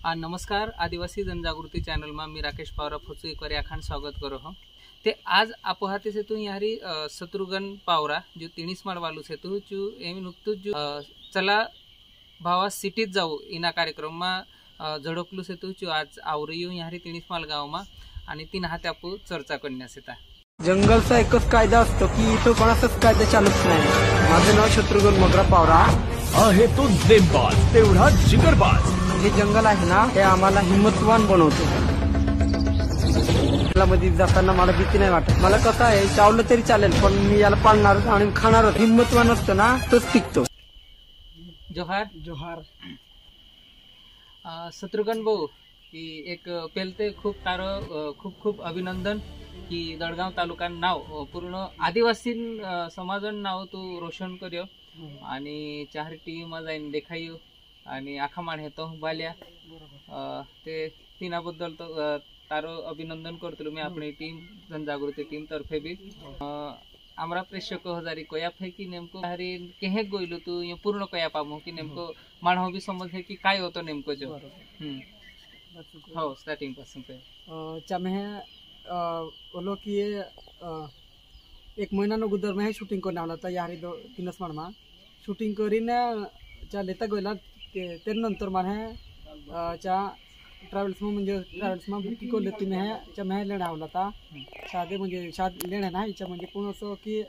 नमस्कार आदिवासी जनजागृति चैनल में मी राकेश पावरा फोचू एक आखान स्वागत करो हो ते आज आपोहाती से तू यारी शत्रुघ्न पावरा जो तिणीसमाळ वालू से तू चू एम नुकतू जो चला भावा सिटीत जाऊ इना कार्यक्रम में झडकलू से तू चू आज आवरियो यारी तिणीसमाळ गाव में आणि तीन हात आपू चर्चा करण्यास येता जंगलचा एकच कायदा असतो की इथं कोणाचाच कायदा चालत नाही। माझं नाव शत्रुघ्न मगरा पावरा आहे तो नेमबाज तेवढा जिगरबाज। हे जंगल आहे ना हे आम्हाला हिम्मतवान बनवतो। मध्ये जाताना मला भीती नाही वाटत। मला कसं आहे चावलं तरी चालेल पण मी याला पाळणार आणि खाणार। हिम्मतवान असतो ना तोच टिकतो। जोहार जोहार शत्रुघ्न भाऊ की एक पेलते खूप तारो खूप खूप अभिनंदन की दडगाव तालुका नाव पूर्ण आदिवासी समाजन नाव तू रोशन कर्यो आणि चारिटी में जाईन देखायो आणि आखा माणे तो बाल्या ते तिनाबद्दल तो तारो अभिनंदन करतो मी अपनी टीम जनजागृती टीम तर्फे भी आमरा प्रेक्षक हजारी कया फे की नेमको हरी केहे गोइलो तू ये पूर्ण कया पामो की नेमको माणहो भी समजे की काय होतो नेमको जो हो स्टार्टिंग पासून पे चमे बोलो कि एक महीना नो गुदर में शूटिंग करने आला था यारी दो तिनसमाळ में शूटिंग करीने चा लेता गेला ते नंतर माने चा ट्रॅव्हल्स में म्हणजे ट्रॅव्हल्स में बुकिंग को लेती में चा मैं लेणे आवला था साधे म्हणजे शाद लेणे ना इचा म्हणजे पूर्ण असो की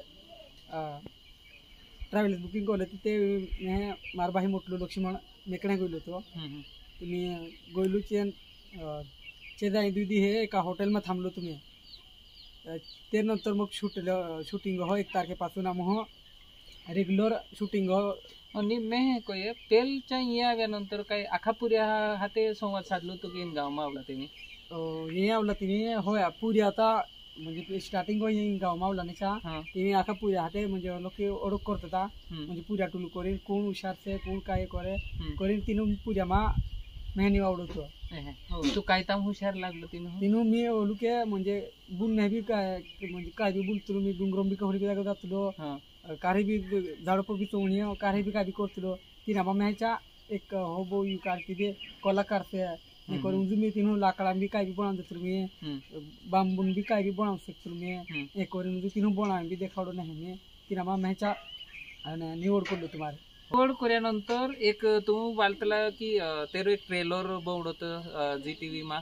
ट्रॅव्हल्स बुकिंग को लेती ते मैं मारबाही मोठलो लक्ष्मण मेकणे गेलो तो तुम्ही गोयलू चे जाई दीदी हे एका हॉटेल में थांबलो तुम्ही ते नंतर मग शूटिंग हो 1 तारखेपासून आम हो रेग्युलर शूटिंग हो आणि मैं कोय पेलच्या याव्यानंतर काय आखापुऱ्या हाते संवाद साधलो तो की गाव मावला तुम्ही ये आवला तुम्ही होय पुरी आता म्हणजे स्टार्टिंग हो ये गाव मावला नचा तुम्ही आखापुऱ्या हाते म्हणजे लोक ओळख करता म्हणजे पुऱ्या टुलू करीन कोण हुशार से कोण काय करे करीन तीन पुऱ्या मा मेहनी आवडतो तू काय ताम हुशार लागलो तीनू मी ओलू के म्हणजे बुन नाही बी काय म्हणजे काय बी बोलतो मी डुंगरम बी कहरी बी जातलो कारे बी झाडप बी चोणी कारे बी काय बी करतलो तीन आबा मेचा एक हो बो यू कारती दे कलाकार से ने करून मी तीनू लाकडा बी काय बी बनवून देतो मी बांबून बी काय बी बनवू शकतो मी एक करून तीनू बनवून बी देखावडो नाही मी तीन आबा मेचा निवड करलो तुम्हारे निवड केल्यानंतर एक तू बालतला की तेरो एक ट्रेलर बवडत जी टीव्ही मा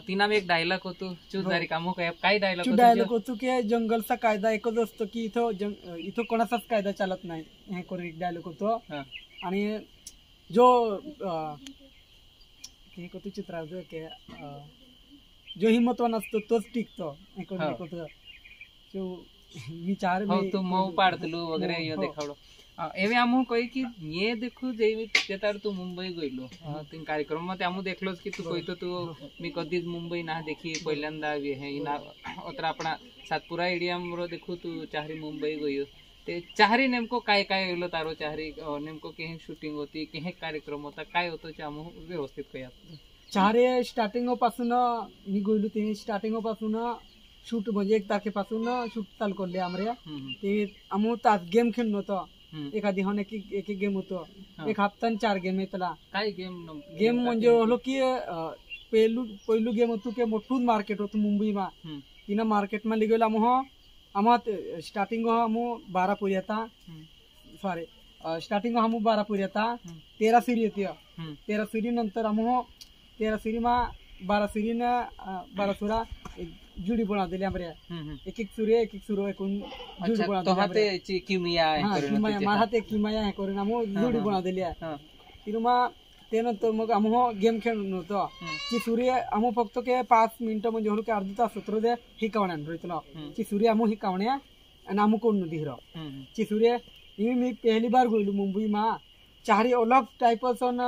तिना में एक डायलॉग होतो चुजारी कामो काय डायलॉग होतो की जंगलचा कायदा एकच असतो की इथं कोणाचाच कायदा चालत नाही हे करून एक डायलॉग होतो आणि जो हे होतो चित्र जो हिम्मतवान असतो तोच टिकतो हे करून होतो जो विचार तो मऊ पाडतलो वगैरे यो देखावलो एवे आमू कही कि ये देखू जेवी तेतार तू मुंबई गइलो तीन कार्यक्रम में आमू देखलोस की तू कहितो तू मी कधीच मुंबई ना देखी पहिल्यांदा हे इना ओतरा आपणा सातपुरा एरियाम रो देखू तू चाहरी मुंबई गयो ते चाहरी नेमको काय काय होलो तारो चाहरी नेमको केहे शूटिंग होती केहे कार्यक्रम होता काय होतो ते आमू व्यवस्थित कया चाहरी स्टार्टिंग पासून मी गइलो ते स्टार्टिंग पासून शूट म्हणजे 1 तारखेपासून शूट चालू करले आमरे ते आमू तास गेम खेळलो होतो एखादी होने की एक गेम होतो एक हप्ता 4 गेम येतला काय गेम म्हणजे होलो की पहिलू गेम होतो की मोठून मार्केट होतो मुंबई मा तिना मार्केट मा लिगेला मो आमा स्टार्टिंग हो हमो 12 पुरी येता सॉरी स्टार्टिंग हो हमो 12 पुरी येता 13 सीरी येते 13 सीरी नंतर हमो 13 सीरी मा 12 सीरी न 12 सुरा जुडी बना दिले हमरे एक सुरो एकून जुडी बना तो हाते ची किमिया आहे करून मा हाते किमिया आहे करून आमो जुडी बना दिले तिरुमा ते नंतर मग आमो गेम खेळून होतो ची सूर्य आमो फक्त के 5 मिनिटं म्हणजे होलो के अर्धा तास होतो दे हिकावण्यान रोइतलो ची सूर्य आमो हिकावण्या आणि आमो कोण दिरो ची सूर्य मी पहली बार गइलो मुंबई मा चारी अलग टाइप ऑन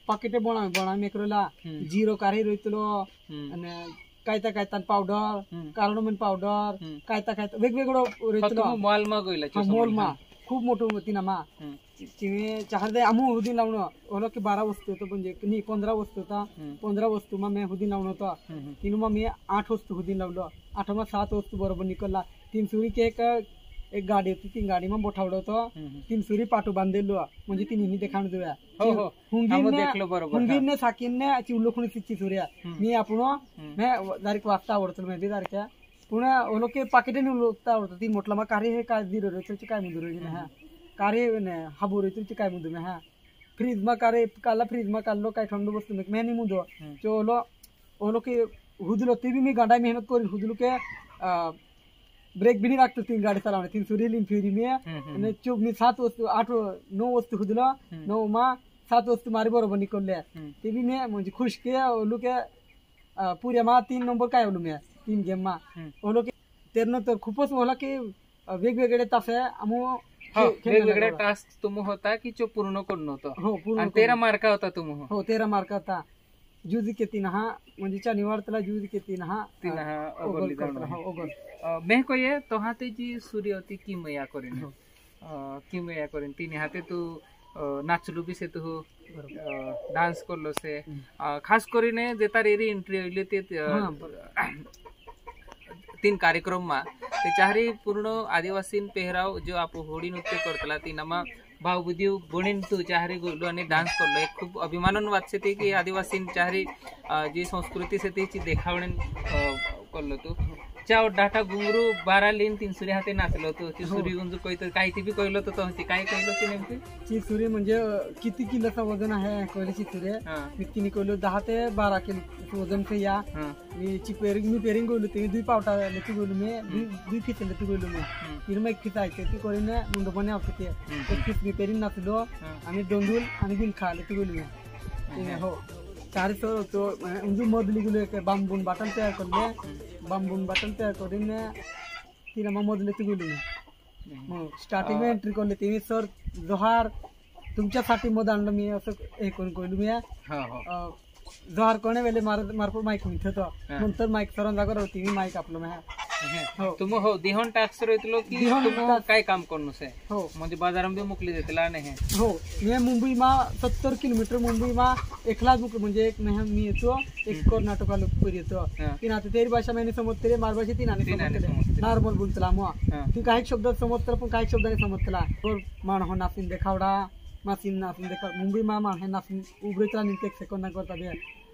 पॉकेट बना मेकरोला जीरो कारी रोइतलो आणि कायता पावडर कार्डमन पावडर कायता वेगवेगळं मॉल मा गइला मॉल मा खूप मोठं होती ना मा चिवे चार दे आमू हुदी लावणं ओलो की 12 वस्तू होतो म्हणजे नाही 15 वस्तू होता 15 वस्तू मा मैं हुदी लावणं होता तीन मा मी 8 वस्तू हुदी लावलो 8 मा 7 वस्तू बरोबर निकलला 3 सुरी के एक एक गाडी होती ती गाडी मग बोठावलं होतं तीन सुरी पाटू बांधलेलो म्हणजे ती नेहमी देखाण देऊया हो हो देखलो बरोबर हुंगीरने साकीने चिवलोखुनी तिची सुर्या मी आपण डायरेक्ट वाचता आवडतो मी डायरेक्ट पुन्हा लोक पाकिटे निवडता आवडतं ती म्हटलं मग कार्य हे काय दिर तुमची काय मुदूर हा कार्य हा बोर तुमची काय मुदूर हा फ्रीज मग कार्य काला फ्रीज मग काढलो काय थंड बसतो मी नाही मुदो तो ओलो की हुदलो ते भी मी गाडा मेहनत करून हुदलो के ब्रेक भी नहीं रखते तीन गाड़ी चलाने तीन सूर्य लिन फिरी में चुप में 7 वस्तु 8 9 वस्तु खुदला 9 मा 7 वस्तु मारे बरोबर निकलले ते भी मैं म्हणजे खुश के ओलो के पुऱ्या मा 3 नंबर काय ओलो मैं 3 गेम मा ओलो के तेरनं तर खूपच होला की वेगवेगळे तास आमो वेगवेगळे टास्क तुम होता की जो पूर्ण करून होतं हो पूर्ण आणि 13 मार्क होता तुम हो 13 मार्क होता जूझ के तीन हा म्हणजे चा निवारतला जूझ के तीन हा ओगल ओगल मैं को ये तो हाते जी सूर्य होती किमया करेन तीन हाते तू नाचलू भी से तू डान्स करलो से खास करीने जेता रेरी एंट्री होइले ते 3 कार्यक्रम मा ते चारी पूर्ण आदिवासी पेहराव जो आप होडी नृत्य करतला तीनामा भावबुद्धी बणीन तू चारी गोलो आणि डान्स करलो एक खूप अभिमानन वाटते ते की आदिवासी चारी जी संस्कृती से तीची देखावण करलो तू चाव डाटा घुंगरू 12 लीन 3 सूर्य हाते नाचलो तो ती सूर्य गुंजू कोयतो काही ती बी कळलो तो ती काय कळलो ती नेमकी ची सूर्य म्हणजे किती किलोचा वजन आहे कोयलीची सूर्य मी किनी कळलो 10 ते 12 किलो वजन से या मी ची पेरिंग गोलो ते दुई पावटा लेती गोलो मी दुई फिट लेती गोलो मी तीन मग खिचायचे ती कोरीने मुंड बने आवते एक फिट मी पेरिंग नाचलो आणि दोंदूल आणि बिल खा लेती गोलो मी हो चार तो उंजू मधली गेलो एक बांबून बाटल तयार करून तिला मग मधले ती गेलो स्टार्टिंग में एंट्री करले ते सर जोहार तुमच्यासाठी मध आणलं मी असं हे करून कळलो मी जोहार कोणे वेळे मार्फत माईक मी ठेवतो नंतर माईक सरांना जागर होती मी माईक आपलं मी तुम हो दिहन टास्क रोयतलो की तुम काय काम करणं से हो म्हणजे बाजाराम बी मोकली देतला नाही हो मी मुंबई मा 70 किलोमीटर मुंबई मा एकलाच म्हणजे एक नाही मी येतो एक कर्नाटकाला पुरी येतो तीन आता तेरी भाषा मैंने समजते मारभाषा तीन आणि नॉर्मल बोलतला मग ती काही शब्द समजतला पण काही शब्दाने समजतला मान हो नासिन देखावडा मासिन नासिन देखा मुंबई मा मान हे नासिन उभरेतला निते एक सेकंड करता बे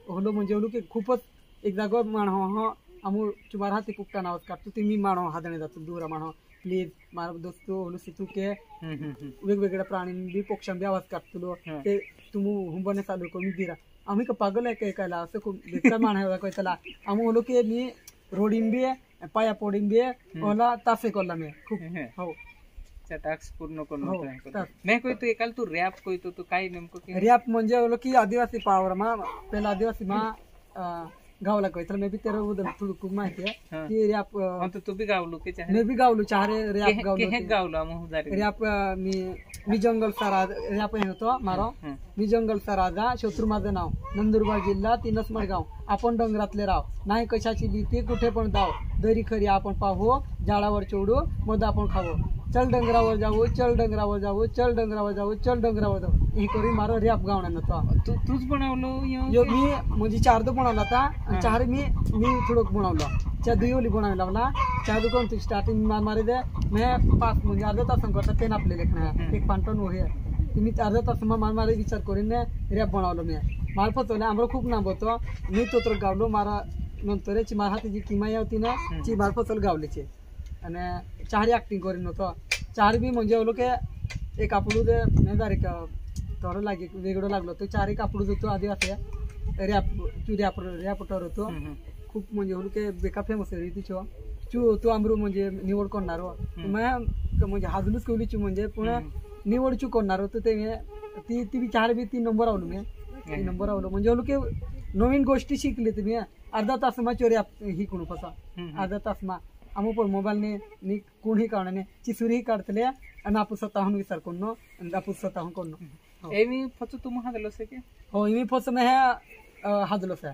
होलो म्हणजे ओलो की खूपच एक जागेवर मान हो आमू तुम्हारा हाथी पुकता नावत काढतो ते मी मानो हादणे जातो दूर मानो प्लीज मार दोस्तो होलो सितू के वेगवेगळ्या प्राणी बी पक्षांबी आवाज काढतो ते तुमू हुंबने चालू करून दिरा आम्ही का पागल आहे काय कायला असं खूप देखता मान आहे काय त्याला आम्ही होलो की मी रोडिंग बी पाया पोडिंग बी होला तासे करला मी खूप हो टास्क पूर्ण करून नाही कोई तू एकाल तू रॅप कोई तो काय नेमकं रॅप म्हणजे होलो की आदिवासी पावर मा पहिला आदिवासी मा गावला तर मे बी तेरा उदल थोडं खूप माहिती आहे की रॅप तू बी गावलो की मी बी गावलो चारे रॅप गावलो रॅप मी जंगल सा राजा रॅप हे होतो मारो मी जंगल सा राजा शत्रू माझं नाव नंदुरबार जिल्हा तीनच मडगाव आपण डोंगरातले राव नाही कशाची भीती कुठे पण जाव दरी खरी आपण पाहू झाडावर चढू मध आपण खावो चल डंगरावर जाऊ चल डंगरावर जाऊ चल डंगरावर जाऊ चल डंगरावर जाऊ हे करून मारो रॅप गावणार नव्हतं तूच बनवलो मी म्हणजे 4 बनवला होता 4 मी थोडं बनवलं त्या दुयोली बनावे लागला 4 कोण तू स्टार्टिंग मारे दे मैं 5 म्हणजे अर्धा तास करता पेन आपले लेखना एक पांटन होय मी अर्धा तास मारे विचार करून रॅप बनवलं मी माल फतवले आम्हाला खूप नाम होतं मी तो गावलो मारा नंतर मार हाती किमाया होती ना ती माल फतवल गावलीची आणि 4 ऍक्टिंग करून होतं 4 बी म्हणजे ओलो के एक आपलू दे नाही डायरेक्ट थोडं लागे वेगळं लागलो तो 4 एक आपलू होतो आदिवासी रॅपटर होतो खूप म्हणजे ओलो के बेका फेमस आहे तिचो तू आमरू म्हणजे निवड करणार म्हणजे हाजलूच कवलीची म्हणजे पुन्हा निवड चू करणार होतो ते ती 4 बी 3 नंबर आवलो मी 3 नंबर आवलो म्हणजे ओलो के नवीन गोष्टी शिकली तुम्ही अर्धा तास मा चोरी ही कोण फसा अर्धा तास मा आम्ही पण मोबाईलने नी कोणी कारणाने चिसुरी काढतले आणि आपण स्वतःहून विचार करून आणि आपण स्वतःहून करून एमी फच तुम हादलो से के हो एमी फच में है हादलो से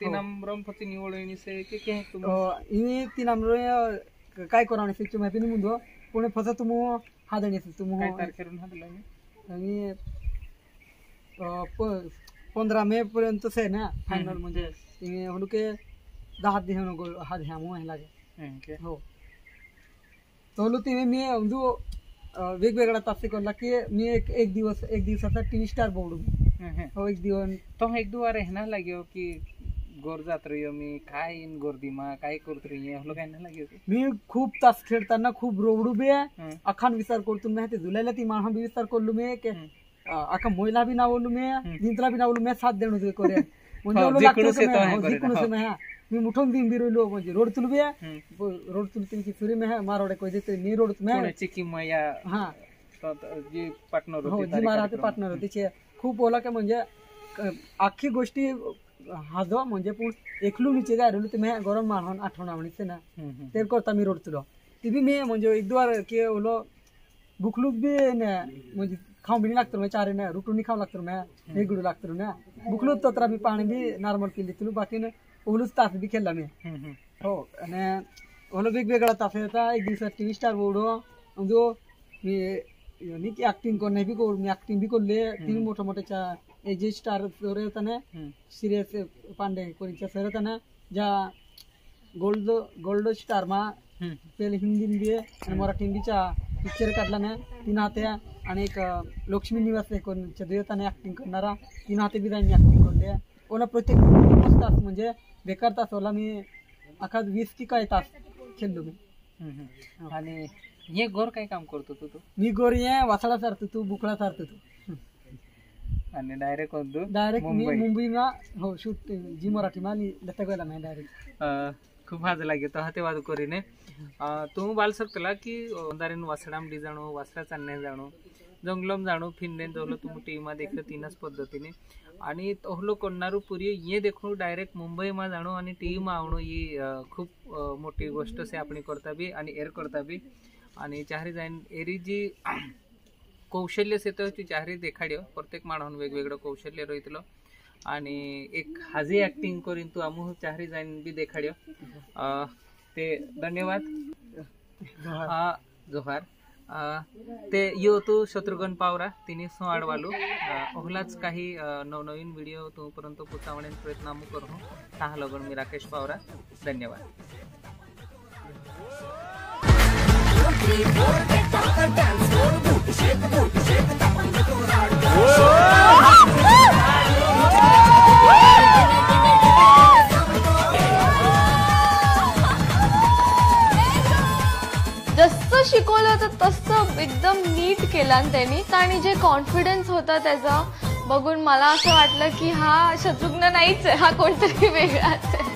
3 नंबर फच निवडणी से के तुम इनी 3 नंबर काय करावणे से माहिती नाही मुंदो कोणी फच तुम हादणी से तुम काय तारखेरून हादलो आणि 15 मे पर्यंत से ना फायनल म्हणजे इनी होलो के 10 दिवस हाद ह्यामो हे लागे हो तोलू ती मी ಒಂದು वेगवेगळा तास शिकवला की मी एक दिवसाचा टीव्ही स्टार बोर्ड हो एक दिवस तो एक दो बार रहना लगे कि गोर जात रही मी काय इन गोरदीमा काय करत रही हलो काय ना लगे मी खूप तास खेळताना खूप रोवडू बे अखान विचार करतो मी ते जुलैला ती माहा बी विचार करलो मी के अखा मोयला बी नावलो मी जिंतला बी नावलो मी साथ देणो तुझे करे म्हणजे मी मुठून दिन बिरलो म्हणजे रोड तुल बी रोड तुल तुमची सुरी में है मारोडे कोई देते मी रोड में चिकी मया हां जी पार्टनर होती जी मारा ते पार्टनर होती खूप बोला की म्हणजे आखी गोष्टी हाजो म्हणजे पण एकलू नीचे जाय रहलो तुम्ही गरम मारहन आठवण आवडीचे ना ते करता मी रोड तुलो ती बी मी म्हणजे एक द्वार के ओलो बुकलूक बी ने म्हणजे खाऊ बी लागतो मैं चारे ने रुटूनी खाऊ लागतो मैं एक गुडू लागतो ना बुकलूक तोतरा बी पाणी बी नॉर्मल पिली तुलो बाकी ने ओलूच तास बी खेळला मी हो आणि ओलो वेगवेगळा तास होता एक दिवस टीव्ही स्टार बोर्डो जो मी नी की ऍक्टिंग करणे बी कोड मी ऍक्टिंग बी करले तीन मोठे मोठे एजे स्टार सर होताना सिरियस पांडे कोणीच्या सर होताना ज्या गोल्ड स्टार मा पहिले हिंदी बी आणि मराठी बीच्या पिक्चर काढला ना तीन हात्या आणि एक लक्ष्मी निवास कोणच्या देवताने ऍक्टिंग करणारा तीन हाते बी त्यांनी ऍक्टिंग करले ओला प्रत्येक तास म्हणजे बेकार तास ओला मी अखा 20 की काय तास खेळलो मी आणि हे गोर काय काम करतो तू मी गोर ये वासळा सारतो तू बुकळा सारतो तू आणि डायरेक्ट होतो डायरेक्ट मी मुंबई मा हो शूट जी मराठी मा लता गेला नाही डायरेक्ट खूप हाज लागे तो हाते वाद करीने तू बाल सकला की दारिन वासडाम डी जाणो वासडा चालणे जाणो जंगलम जाणो फिरने जवलो तुम टीमा देखलं तीनच पद्धतीने आणि तोहलो कोणारू पुरी ये देखो डायरेक्ट मुंबई मा जाणो आणि टीम आवणो ही खूप मोठी गोष्ट से आपण करता बी आणि एअर करता बी आणि चाहरी जाईन एरी जी कौशल्य से तो चाहरी देखाड्यो प्रत्येक माणून वेगवेगळं कौशल्य रहितलो आणि एक हाजी ऍक्टिंग करीन तू आमू चाहरी जाईन बी देखाड्यो ते धन्यवाद जोहार ते यो तू शत्रुघ्न पावरा तिने सो आडवालो ओहलाच काही नवनवीन व्हिडिओ तोपर्यंत पोचावण्याचा प्रयत्न आम्ही करू सहा लगन मी राकेश पावरा धन्यवाद जसं शिकवलं होतं तसं एकदम नीट केलं त्यांनी आणि जे कॉन्फिडन्स होता त्याचा बघून मला असं वाटलं की हा शत्रुघ्न नाहीच आहे हा कोणतरी वेगळाच आहे